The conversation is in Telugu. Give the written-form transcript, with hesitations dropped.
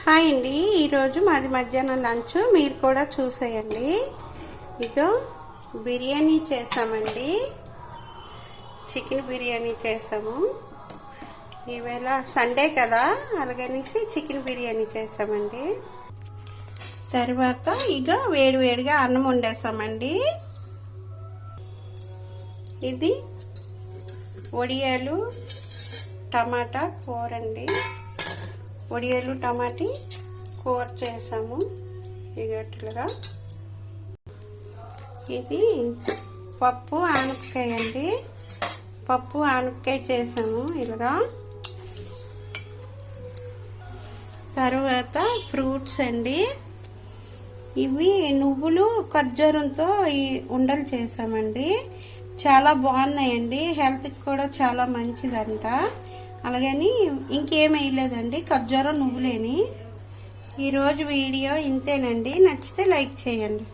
హాయ్ అండి, ఈరోజు మాది మధ్యాహ్నం లంచ్. మీరు కూడా చూసేయండి. ఇదో బిర్యానీ చేసామండి, చికెన్ బిర్యానీ చేసాము. ఈవేళ సండే కదా, అలాగనేసి చికెన్ బిర్యానీ చేసామండి. తర్వాత ఇక వేడివేడిగా అన్నం వండేసామండి. ఇది వడియాలు టమాటా కూర అండి. వడియాలు టమాటీ కూర చేసాము ఇగట్లుగా. ఇది పప్పు ఆనపకాయ అండి, పప్పు ఆనపకాయ చేసాము ఇలాగా. తర్వాత ఫ్రూట్స్ అండి, ఇవి నువ్వులు ఖర్జూరంతో ఈ ఉండలు చేసామండి. చాలా బాగున్నాయండి, హెల్త్కి కూడా చాలా మంచిదంట. అలాగని ఇంకేం వేయలేదండి, ఖర్జూరం నువ్వులేని. ఈరోజు వీడియో ఇంతేనండి. నచ్చితే లైక్ చేయండి.